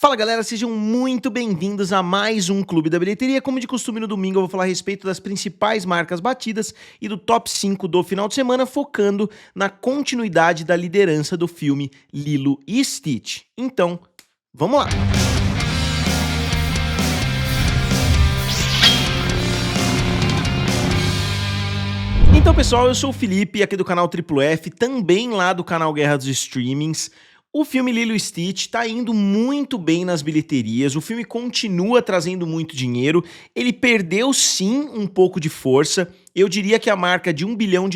Fala galera, sejam muito bem-vindos a mais um Clube da Bilheteria. Como de costume no domingo eu vou falar a respeito das principais marcas batidas e do top 5 do final de semana, focando na continuidade da liderança do filme Lilo e Stitch. Então, vamos lá! Então pessoal, eu sou o Felipe, aqui do canal Triplo F, também lá do canal Guerra dos Streamings. O filme Lilo e Stitch tá indo muito bem nas bilheterias, o filme continua trazendo muito dinheiro, ele perdeu sim um pouco de força, eu diria que a marca de $1 bilhão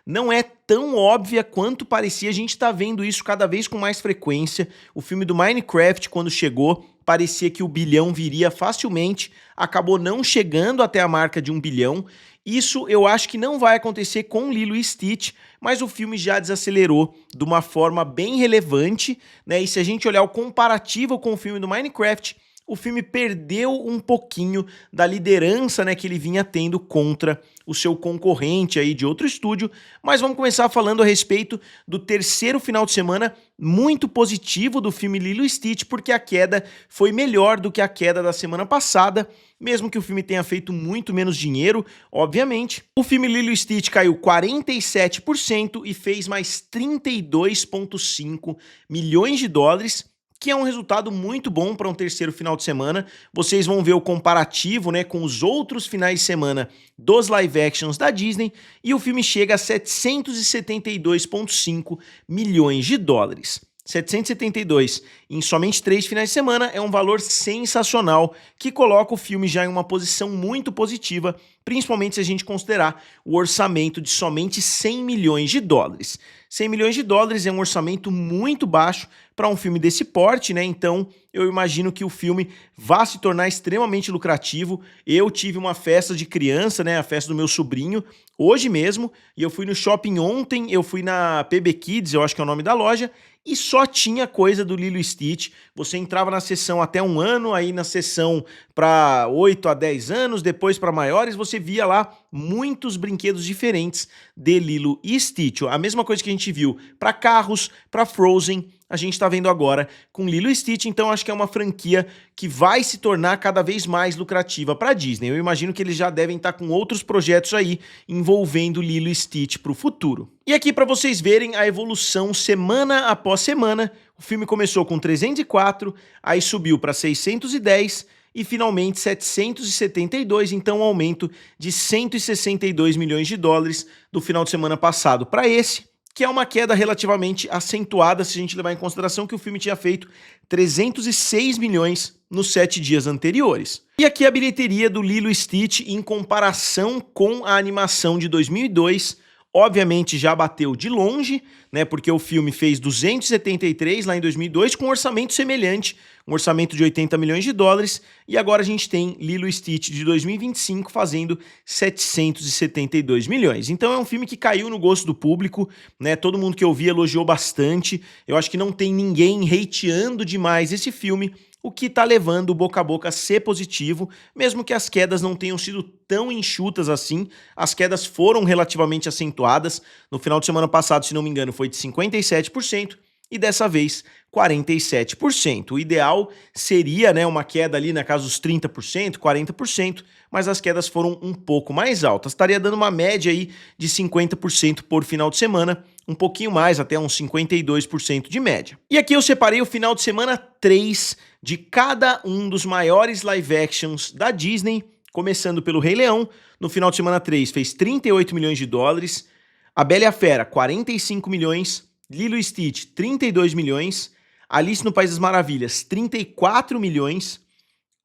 não é tão óbvia quanto parecia, a gente tá vendo isso cada vez com mais frequência. O filme do Minecraft, quando chegou, parecia que o bilhão viria facilmente, acabou não chegando até a marca de $1 bilhão. Isso eu acho que não vai acontecer com Lilo e Stitch, mas o filme já desacelerou de uma forma bem relevante, né? E se a gente olhar o comparativo com o filme do Minecraft, o filme perdeu um pouquinho da liderança, né, que ele vinha tendo contra o seu concorrente aí de outro estúdio. Mas vamos começar falando a respeito do terceiro final de semana muito positivo do filme Lilo e Stitch, porque a queda foi melhor do que a queda da semana passada, mesmo que o filme tenha feito muito menos dinheiro, obviamente. O filme Lilo e Stitch caiu 47% e fez mais 32,5 milhões de dólares, que é um resultado muito bom para um terceiro final de semana. Vocês vão ver o comparativo, né, com os outros finais de semana dos live actions da Disney, e o filme chega a 772,5 milhões de dólares. 772 em somente 3 finais de semana é um valor sensacional que coloca o filme já em uma posição muito positiva, principalmente se a gente considerar o orçamento de somente 100 milhões de dólares. 100 milhões de dólares é um orçamento muito baixo para um filme desse porte, né? Então eu imagino que o filme vá se tornar extremamente lucrativo. Eu tive uma festa de criança, né? A festa do meu sobrinho, hoje mesmo, e eu fui no shopping ontem, eu fui na PB Kids, eu acho que é o nome da loja, e só tinha coisa do Lilo e Stitch. Você entrava na sessão até 1 ano, aí na sessão para 8 a 10 anos, depois para maiores, você via lá muitos brinquedos diferentes de Lilo e Stitch. A mesma coisa que a gente viu para carros, para Frozen, a gente está vendo agora com Lilo e Stitch, então acho que é uma franquia que vai se tornar cada vez mais lucrativa para a Disney. Eu imagino que eles já devem estar com outros projetos aí envolvendo Lilo e Stitch para o futuro. E aqui para vocês verem a evolução semana após semana, o filme começou com 304, aí subiu para 610 e finalmente 772, então um aumento de 162 milhões de dólares do final de semana passado para esse, que é uma queda relativamente acentuada se a gente levar em consideração que o filme tinha feito 306 milhões nos 7 dias anteriores. E aqui a bilheteria do Lilo e Stitch em comparação com a animação de 2002, obviamente já bateu de longe, né, porque o filme fez 273 lá em 2002 com um orçamento semelhante, um orçamento de 80 milhões de dólares, e agora a gente tem Lilo e Stitch de 2025 fazendo 772 milhões. Então é um filme que caiu no gosto do público, né? Todo mundo que eu vi elogiou bastante. Eu acho que não tem ninguém hateando demais esse filme, o que tá levando o boca a boca a ser positivo, mesmo que as quedas não tenham sido tão enxutas assim. As quedas foram relativamente acentuadas. No final de semana passado, se não me engano, foi de 57%. E dessa vez 47%. O ideal seria, né, uma queda ali na casa dos 30%, 40%, mas as quedas foram um pouco mais altas. Estaria dando uma média aí de 50% por final de semana, um pouquinho mais, até uns 52% de média. E aqui eu separei o final de semana 3 de cada um dos maiores live actions da Disney, começando pelo Rei Leão. No final de semana 3 fez 38 milhões de dólares, A Bela e a Fera 45 milhões, Lilo e Stitch, 32 milhões, Alice no País das Maravilhas, 34 milhões,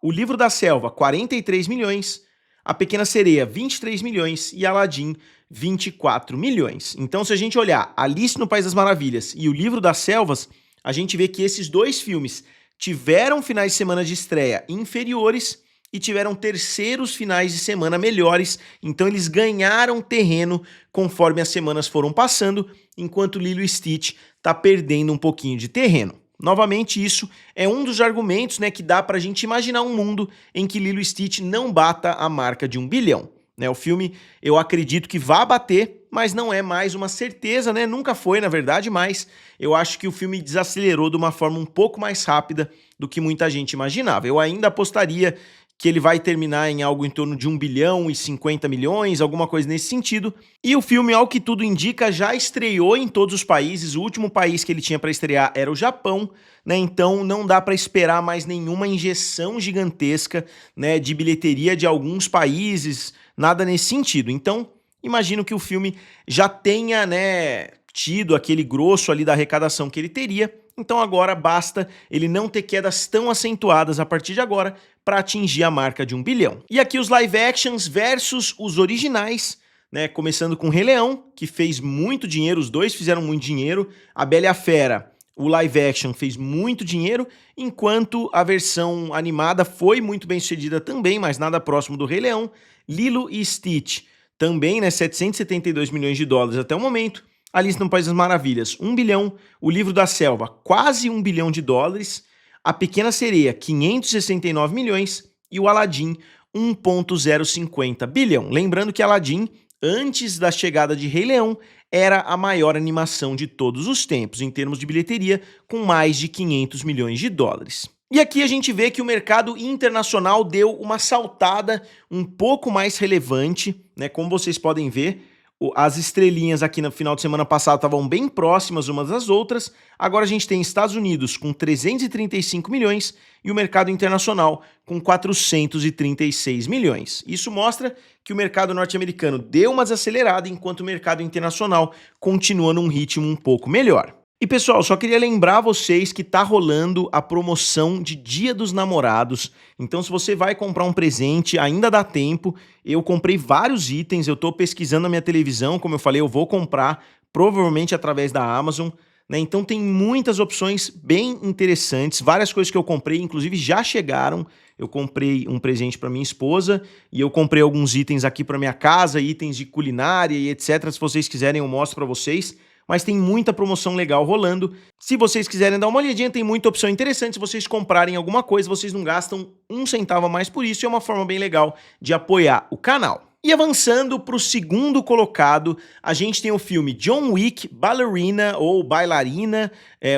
O Livro da Selva, 43 milhões, A Pequena Sereia, 23 milhões e Aladdin, 24 milhões. Então, se a gente olhar Alice no País das Maravilhas e O Livro das Selvas, a gente vê que esses dois filmes tiveram finais de semana de estreia inferiores e tiveram terceiros finais de semana melhores, então eles ganharam terreno conforme as semanas foram passando, enquanto Lilo e Stitch está perdendo um pouquinho de terreno. Novamente, isso é um dos argumentos, né, que dá pra gente imaginar um mundo em que Lilo e Stitch não bata a marca de $1 bilhão. Né? O filme, eu acredito que vai bater, mas não é mais uma certeza, né? Nunca foi, na verdade, mas eu acho que o filme desacelerou de uma forma um pouco mais rápida do que muita gente imaginava. Eu ainda apostaria que ele vai terminar em algo em torno de 1 bilhão e 50 milhões, alguma coisa nesse sentido. E o filme, ao que tudo indica, já estreou em todos os países. O último país que ele tinha para estrear era o Japão, né? Então não dá para esperar mais nenhuma injeção gigantesca, né, de bilheteria de alguns países, nada nesse sentido. Então, imagino que o filme já tenha, né, tido aquele grosso ali da arrecadação que ele teria. Então agora basta ele não ter quedas tão acentuadas a partir de agora para atingir a marca de 1 bilhão. E aqui os live actions versus os originais, né? Começando com Rei Leão, que fez muito dinheiro, os dois fizeram muito dinheiro. A Bela e a Fera, o live action fez muito dinheiro, enquanto a versão animada foi muito bem sucedida também, mas nada próximo do Rei Leão. Lilo e Stitch, também, né, 772 milhões de dólares até o momento. Alice no País das Maravilhas, 1 bilhão. O Livro da Selva, quase 1 bilhão de dólares. A Pequena Sereia, 569 milhões. E o Aladdin, 1,050 bilhão. Lembrando que Aladdin, antes da chegada de Rei Leão, era a maior animação de todos os tempos, em termos de bilheteria, com mais de 500 milhões de dólares. E aqui a gente vê que o mercado internacional deu uma saltada um pouco mais relevante, né? Como vocês podem ver, as estrelinhas aqui no final de semana passado estavam bem próximas umas das outras. Agora a gente tem Estados Unidos com 335 milhões e o mercado internacional com 436 milhões. Isso mostra que o mercado norte-americano deu uma desacelerada, enquanto o mercado internacional continua num ritmo um pouco melhor. E pessoal, só queria lembrar vocês que tá rolando a promoção de Dia dos Namorados. Então se você vai comprar um presente, ainda dá tempo. Eu comprei vários itens, eu tô pesquisando a minha televisão, como eu falei, eu vou comprar provavelmente através da Amazon, né? Então tem muitas opções bem interessantes, várias coisas que eu comprei, inclusive já chegaram. Eu comprei um presente para minha esposa e eu comprei alguns itens aqui para minha casa, itens de culinária e etc. Se vocês quiserem eu mostro para vocês. Mas tem muita promoção legal rolando. Se vocês quiserem dar uma olhadinha, tem muita opção interessante. Se vocês comprarem alguma coisa, vocês não gastam um centavo a mais por isso. E é uma forma bem legal de apoiar o canal. E avançando para o segundo colocado, a gente tem o filme John Wick, Ballerina ou Bailarina,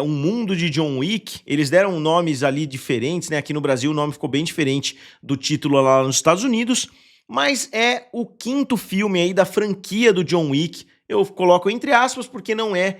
um mundo de John Wick. Eles deram nomes ali diferentes, né? Aqui no Brasil o nome ficou bem diferente do título lá nos Estados Unidos. Mas é o quinto filme aí da franquia do John Wick. Eu coloco entre aspas porque não é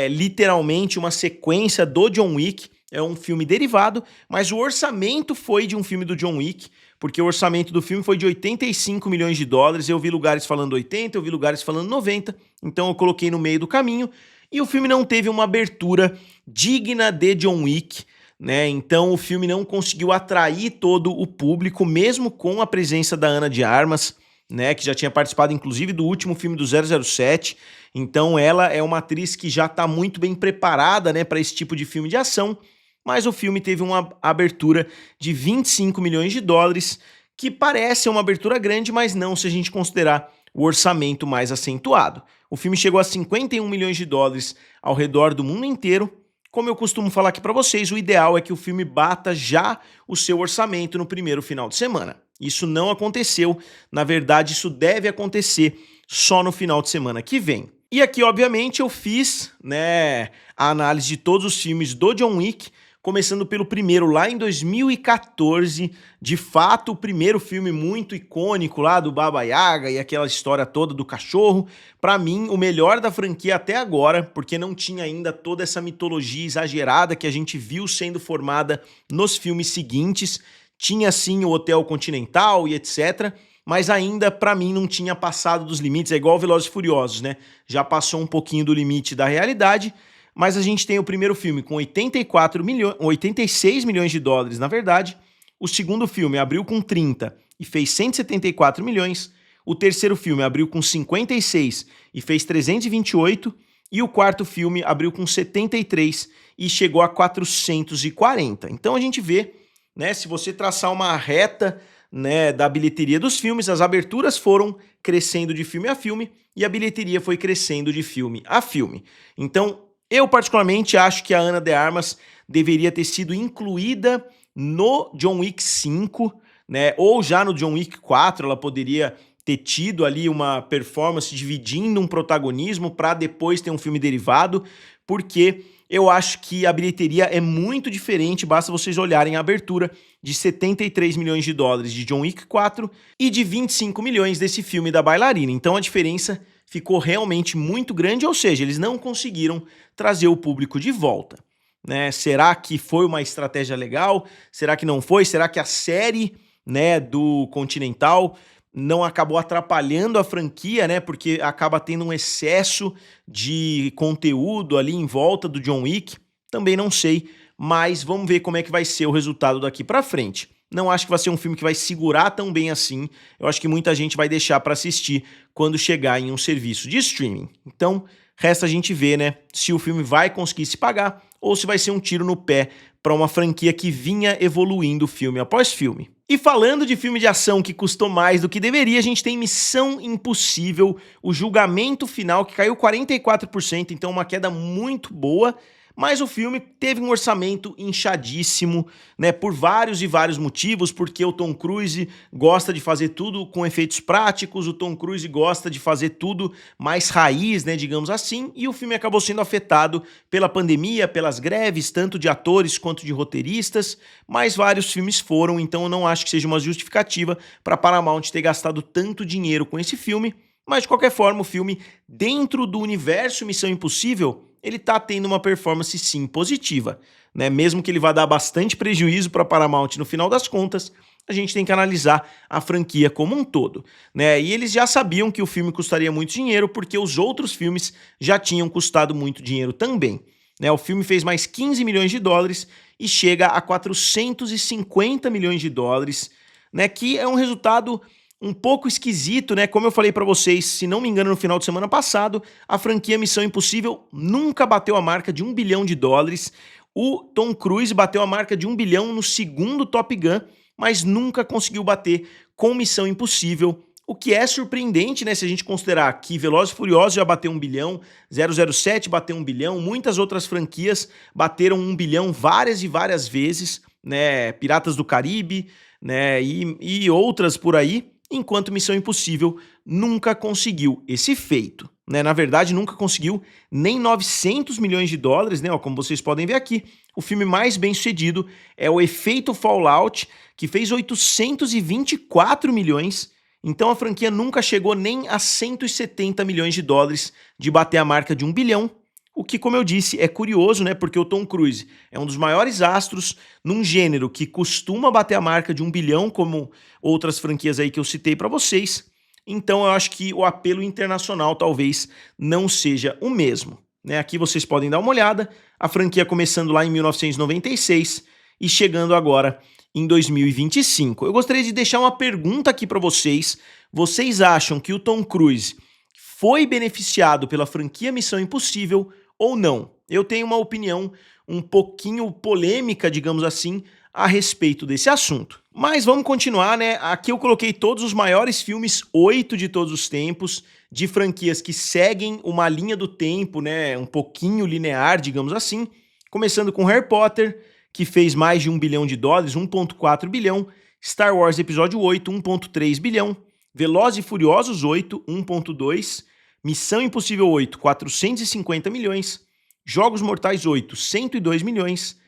literalmente uma sequência do John Wick, é um filme derivado, mas o orçamento foi de um filme do John Wick, porque o orçamento do filme foi de 85 milhões de dólares, eu vi lugares falando 80, eu vi lugares falando 90, então eu coloquei no meio do caminho, e o filme não teve uma abertura digna de John Wick, né? Então o filme não conseguiu atrair todo o público, mesmo com a presença da Ana de Armas, né, que já tinha participado inclusive do último filme do 007, então ela é uma atriz que já está muito bem preparada, né, para esse tipo de filme de ação, mas o filme teve uma abertura de 25 milhões de dólares, que parece uma abertura grande, mas não se a gente considerar o orçamento mais acentuado. O filme chegou a 51 milhões de dólares ao redor do mundo inteiro. Como eu costumo falar aqui para vocês, o ideal é que o filme bata já o seu orçamento no primeiro final de semana. Isso não aconteceu, na verdade isso deve acontecer só no final de semana que vem. E aqui, obviamente, eu fiz, né, a análise de todos os filmes do John Wick, começando pelo primeiro lá em 2014, de fato o primeiro filme muito icônico lá do Baba Yaga e aquela história toda do cachorro, pra mim o melhor da franquia até agora, porque não tinha ainda toda essa mitologia exagerada que a gente viu sendo formada nos filmes seguintes. Tinha sim o Hotel Continental e etc, mas ainda pra mim não tinha passado dos limites, é igual Velozes e Furiosos, né? Já passou um pouquinho do limite da realidade, mas a gente tem o primeiro filme com 86 milhões de dólares, na verdade. O segundo filme abriu com 30 e fez 174 milhões. O terceiro filme abriu com 56 e fez 328. E o quarto filme abriu com 73 e chegou a 440. Então a gente vê, né, se você traçar uma reta, né, da bilheteria dos filmes, as aberturas foram crescendo de filme a filme e a bilheteria foi crescendo de filme a filme. Então, eu particularmente acho que a Ana de Armas deveria ter sido incluída no John Wick 5, né, ou já no John Wick 4, ela poderia ter tido ali uma performance dividindo um protagonismo para depois ter um filme derivado, porque eu acho que a bilheteria é muito diferente, basta vocês olharem a abertura de 73 milhões de dólares de John Wick 4 e de 25 milhões desse filme da bailarina. Então a diferença ficou realmente muito grande, ou seja, eles não conseguiram trazer o público de volta. Né? Será que foi uma estratégia legal? Será que não foi? Será que a série, né, do Continental não acabou atrapalhando a franquia, né? Porque acaba tendo um excesso de conteúdo ali em volta do John Wick. Também não sei, mas vamos ver como é que vai ser o resultado daqui pra frente. Não acho que vai ser um filme que vai segurar tão bem assim. Eu acho que muita gente vai deixar pra assistir quando chegar em um serviço de streaming. Então, resta a gente ver, né, se o filme vai conseguir se pagar ou se vai ser um tiro no pé para uma franquia que vinha evoluindo filme após filme. E falando de filme de ação que custou mais do que deveria, a gente tem Missão Impossível, o julgamento final, que caiu 44%, então uma queda muito boa, mas o filme teve um orçamento inchadíssimo, né, por vários e vários motivos, porque o Tom Cruise gosta de fazer tudo com efeitos práticos, o Tom Cruise gosta de fazer tudo mais raiz, né, digamos assim, e o filme acabou sendo afetado pela pandemia, pelas greves, tanto de atores quanto de roteiristas, mas vários filmes foram, então eu não acho que seja uma justificativa para Paramount ter gastado tanto dinheiro com esse filme, mas de qualquer forma o filme, dentro do universo Missão Impossível, ele tá tendo uma performance sim positiva, né? Mesmo que ele vá dar bastante prejuízo para Paramount no final das contas, a gente tem que analisar a franquia como um todo, né? E eles já sabiam que o filme custaria muito dinheiro porque os outros filmes já tinham custado muito dinheiro também, né? O filme fez mais 15 milhões de dólares e chega a 450 milhões de dólares, né? Que é um resultado um pouco esquisito, né? Como eu falei pra vocês, se não me engano, no final de semana passado, a franquia Missão Impossível nunca bateu a marca de 1 bilhão de dólares. O Tom Cruise bateu a marca de 1 bilhão no segundo Top Gun, mas nunca conseguiu bater com Missão Impossível, o que é surpreendente, né? Se a gente considerar que Velozes e Furiosos já bateu 1 bilhão, 007 bateu 1 bilhão, muitas outras franquias bateram 1 bilhão várias e várias vezes, né? Piratas do Caribe, né? E outras por aí. Enquanto Missão Impossível nunca conseguiu esse feito, né? Na verdade, nunca conseguiu nem 900 milhões de dólares, né? Ó, como vocês podem ver aqui, o filme mais bem sucedido é o Efeito Fallout, que fez 824 milhões. Então a franquia nunca chegou nem a 170 milhões de dólares de bater a marca de 1 bilhão. O que, como eu disse, é curioso, né? Porque o Tom Cruise é um dos maiores astros num gênero que costuma bater a marca de 1 bilhão, como outras franquias aí que eu citei para vocês. Então eu acho que o apelo internacional talvez não seja o mesmo, né? Aqui vocês podem dar uma olhada, a franquia começando lá em 1996 e chegando agora em 2025. Eu gostaria de deixar uma pergunta aqui para vocês. Vocês acham que o Tom Cruise foi beneficiado pela franquia Missão Impossível ou não? Eu tenho uma opinião um pouquinho polêmica, digamos assim, a respeito desse assunto. Mas vamos continuar, né? Aqui eu coloquei todos os maiores filmes, 8 de todos os tempos, de franquias que seguem uma linha do tempo, né? Um pouquinho linear, digamos assim. Começando com Harry Potter, que fez mais de 1 bilhão de dólares, 1,4 bilhão. Star Wars Episódio 8, 1,3 bilhão. Velozes e Furiosos 8, 1,2. Missão Impossível 8, 450 milhões. Jogos Mortais 8, 102 milhões.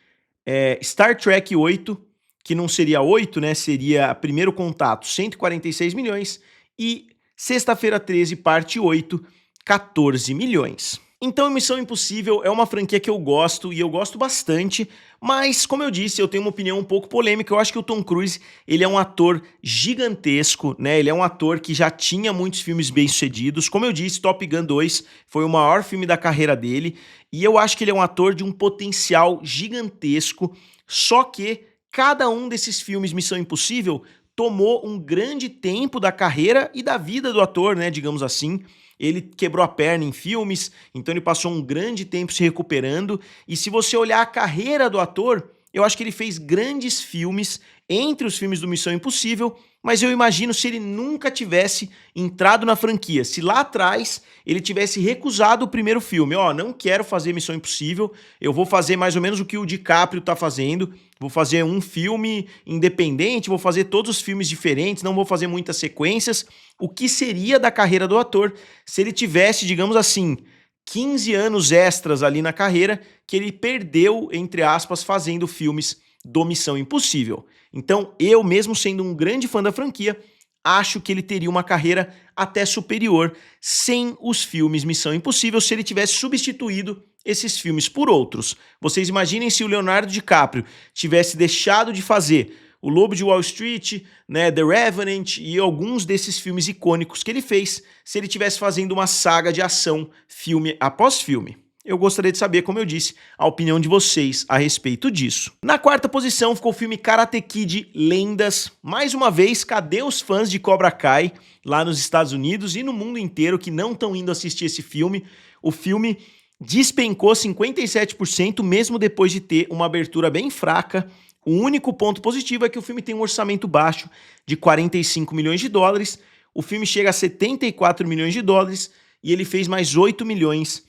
Star Trek 8, que não seria 8, né? Seria Primeiro Contato, 146 milhões. E Sexta-feira 13, parte 8, 14 milhões. Então, Missão Impossível é uma franquia que eu gosto, e eu gosto bastante, mas, como eu disse, eu tenho uma opinião um pouco polêmica. Eu acho que o Tom Cruise, ele é um ator gigantesco, né? Ele é um ator que já tinha muitos filmes bem-sucedidos. Como eu disse, Top Gun 2 foi o maior filme da carreira dele, e eu acho que ele é um ator de um potencial gigantesco, só que cada um desses filmes Missão Impossível tomou um grande tempo da carreira e da vida do ator, né, digamos assim. Ele quebrou a perna em filmes, então ele passou um grande tempo se recuperando. E se você olhar a carreira do ator, Eu acho que ele fez grandes filmes entre os filmes do Missão Impossível, mas eu imagino se ele nunca tivesse entrado na franquia, se lá atrás ele tivesse recusado o primeiro filme. Ó, não quero fazer Missão Impossível, eu vou fazer mais ou menos o que o DiCaprio tá fazendo, vou fazer um filme independente, vou fazer todos os filmes diferentes, não vou fazer muitas sequências. O que seria da carreira do ator se ele tivesse, digamos assim, 15 anos extras ali na carreira que ele perdeu, entre aspas, fazendo filmes do Missão Impossível. Então, eu mesmo sendo um grande fã da franquia, acho que ele teria uma carreira até superior sem os filmes Missão Impossível, se ele tivesse substituído esses filmes por outros. Vocês imaginem se o Leonardo DiCaprio tivesse deixado de fazer O Lobo de Wall Street, né, The Revenant e alguns desses filmes icônicos que ele fez, se ele estivesse fazendo uma saga de ação, filme após filme. Eu gostaria de saber, como eu disse, a opinião de vocês a respeito disso. Na quarta posição ficou o filme Karate Kid Lendas. Mais uma vez, cadê os fãs de Cobra Kai lá nos Estados Unidos e no mundo inteiro que não estão indo assistir esse filme? O filme despencou 57% mesmo depois de ter uma abertura bem fraca. O único ponto positivo é que o filme tem um orçamento baixo de 45 milhões de dólares. O filme chega a 74 milhões de dólares e ele fez mais 8 milhões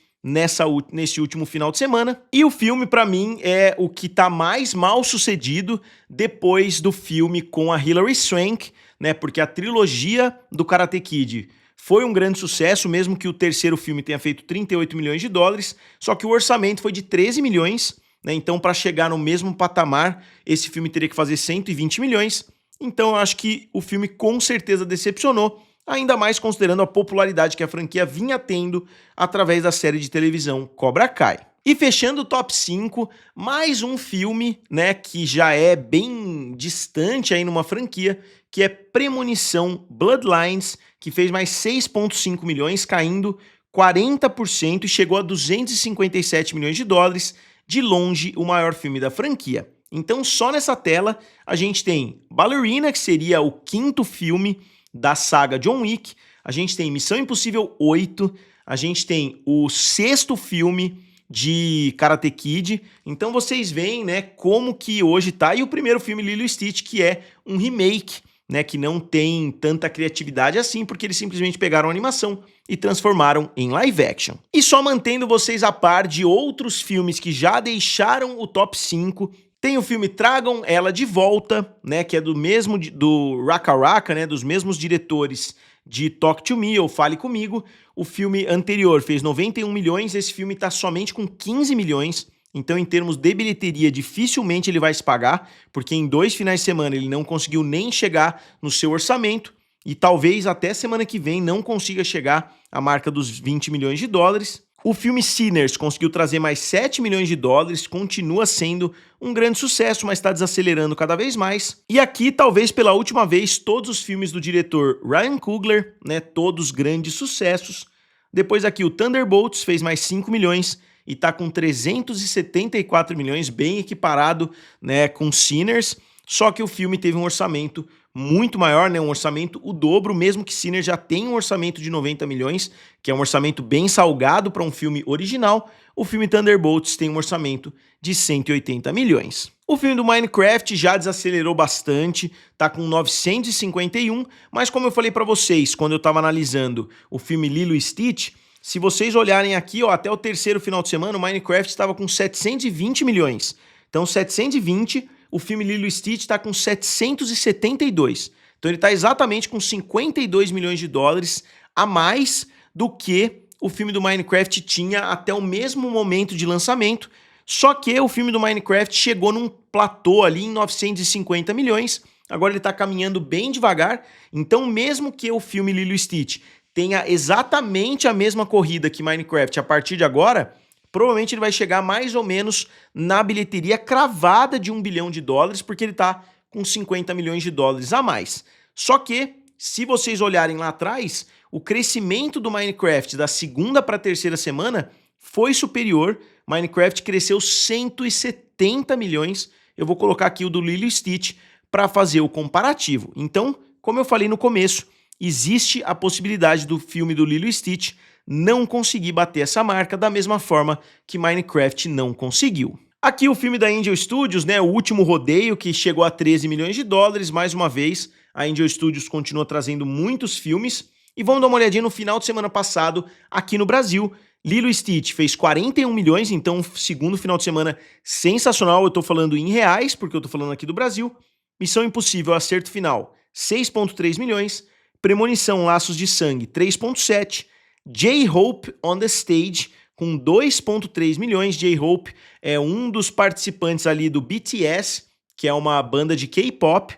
nesse último final de semana. E o filme, pra mim, é o que tá mais mal sucedido depois do filme com a Hilary Swank, né? Porque a trilogia do Karate Kid foi um grande sucesso, mesmo que o terceiro filme tenha feito 38 milhões de dólares, só que o orçamento foi de 13 milhões, né? Então, para chegar no mesmo patamar, esse filme teria que fazer 120 milhões. Então, eu acho que o filme com certeza decepcionou, ainda mais considerando a popularidade que a franquia vinha tendo através da série de televisão Cobra Kai. E fechando o top 5, mais um filme, né, que já é bem distante aí numa franquia, que é Premonição Bloodlines, que fez mais 6,5 milhões, caindo 40% e chegou a 257 milhões de dólares, de longe o maior filme da franquia. Então só nessa tela a gente tem Ballerina, que seria o quinto filme da saga John Wick, a gente tem Missão Impossível 8, a gente tem o sexto filme de Karate Kid. Então vocês veem, né, como que hoje tá. E o primeiro filme, Lilo e Stitch, que é um remake, né, que não tem tanta criatividade assim, porque eles simplesmente pegaram a animação e transformaram em live action. E só mantendo vocês a par de outros filmes que já deixaram o top 5, tem o filme Tragam Ela de Volta, né, que é do mesmo do Raka Raka, né, dos mesmos diretores de Talk to Me ou Fale Comigo. O filme anterior fez 91 milhões, esse filme tá somente com 15 milhões. Então, em termos de bilheteria, dificilmente ele vai se pagar, porque em 2 finais de semana ele não conseguiu nem chegar no seu orçamento e talvez até semana que vem não consiga chegar à marca dos 20 milhões de dólares. O filme Sinners conseguiu trazer mais 7 milhões de dólares, continua sendo um grande sucesso, mas está desacelerando cada vez mais. E aqui, talvez pela última vez, todos os filmes do diretor Ryan Coogler, né, todos grandes sucessos. Depois aqui o Thunderbolts fez mais 5 milhões e está com 374 milhões, bem equiparado, né, com Sinners. Só que o filme teve um orçamento muito maior, né? Um orçamento o dobro, mesmo que Sinners já tem um orçamento de 90 milhões, que é um orçamento bem salgado para um filme original. O filme Thunderbolts tem um orçamento de 180 milhões. O filme do Minecraft já desacelerou bastante, tá com 951, mas como eu falei para vocês quando eu estava analisando o filme Lilo e Stitch, se vocês olharem aqui, ó, até o terceiro final de semana, o Minecraft estava com 720 milhões. Então 720, o filme Lilo e Stitch está com 772. Então ele está exatamente com 52 milhões de dólares a mais do que o filme do Minecraft tinha até o mesmo momento de lançamento. Só que o filme do Minecraft chegou num platô ali em 950 milhões. Agora ele está caminhando bem devagar. Então mesmo que o filme Lilo e Stitch tenha exatamente a mesma corrida que Minecraft a partir de agora, provavelmente ele vai chegar mais ou menos na bilheteria cravada de 1 bilhão de dólares, porque ele está com 50 milhões de dólares a mais. Só que, se vocês olharem lá atrás, o crescimento do Minecraft da segunda para a terceira semana foi superior. Minecraft cresceu 170 milhões. Eu vou colocar aqui o do Lilo e Stitch para fazer o comparativo. Então, como eu falei no começo, existe a possibilidade do filme do Lilo e Stitch não conseguir bater essa marca da mesma forma que Minecraft não conseguiu. Aqui o filme da Angel Studios, né, o último rodeio, que chegou a 13 milhões de dólares, mais uma vez, a Angel Studios continua trazendo muitos filmes, e vamos dar uma olhadinha no final de semana passado, aqui no Brasil. Lilo e Stitch fez 41 milhões, então segundo final de semana sensacional, eu tô falando em reais, porque eu tô falando aqui do Brasil. Missão Impossível, acerto final, 6,3 milhões. Premonição, Laços de Sangue, 3,7. J-Hope on the Stage, com 2,3 milhões. J-Hope é um dos participantes ali do BTS, que é uma banda de K-pop,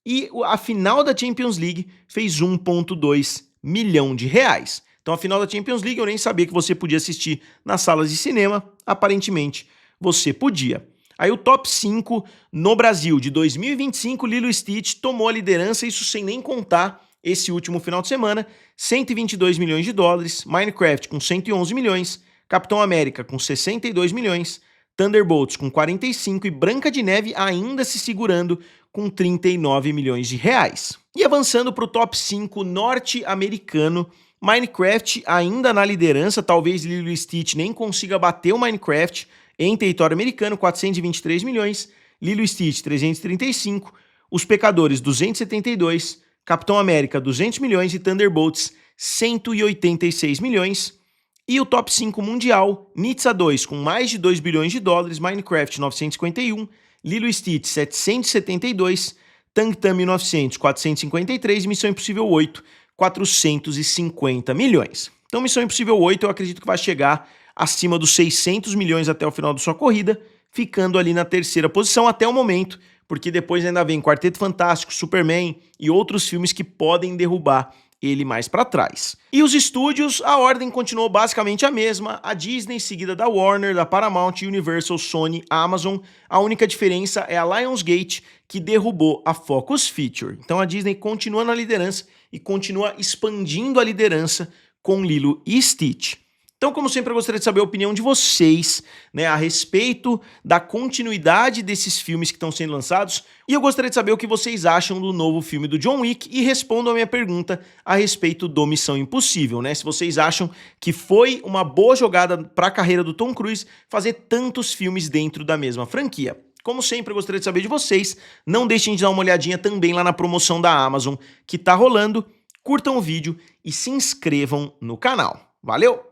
e a final da Champions League fez 1,2 milhão de reais. Então a final da Champions League eu nem sabia que você podia assistir nas salas de cinema, aparentemente você podia. Aí o top 5 no Brasil de 2025, Lilo e Stitch tomou a liderança, isso sem nem contar esse último final de semana, 122 milhões de dólares, Minecraft com 111 milhões, Capitão América com 62 milhões, Thunderbolts com 45 e Branca de Neve ainda se segurando com 39 milhões de reais. E avançando para o top 5 norte-americano, Minecraft ainda na liderança, talvez Lilo e Stitch nem consiga bater o Minecraft em território americano, 423 milhões, Lilo e Stitch 335, Os Pecadores 272, Capitão América 200 milhões e Thunderbolts 186 milhões. E o top 5 mundial, Nizza 2 com mais de 2 bilhões de dólares, Minecraft 951, Lilo e Stitch 772, Tang Tam 1900 453 e Missão Impossível 8 450 milhões. Então Missão Impossível 8 eu acredito que vai chegar acima dos 600 milhões até o final da sua corrida, ficando ali na terceira posição até o momento, porque depois ainda vem Quarteto Fantástico, Superman e outros filmes que podem derrubar ele mais para trás. E os estúdios, a ordem continuou basicamente a mesma, a Disney seguida da Warner, da Paramount, Universal, Sony, Amazon. A única diferença é a Lionsgate, que derrubou a Focus Feature. Então a Disney continua na liderança e continua expandindo a liderança com Lilo e Stitch. Então, como sempre, eu gostaria de saber a opinião de vocês, né, a respeito da continuidade desses filmes que estão sendo lançados, e eu gostaria de saber o que vocês acham do novo filme do John Wick e respondam a minha pergunta a respeito do Missão Impossível, né? Se vocês acham que foi uma boa jogada para a carreira do Tom Cruise fazer tantos filmes dentro da mesma franquia. Como sempre, eu gostaria de saber de vocês. Não deixem de dar uma olhadinha também lá na promoção da Amazon que tá rolando. Curtam o vídeo e se inscrevam no canal. Valeu!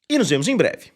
E nos vemos em breve.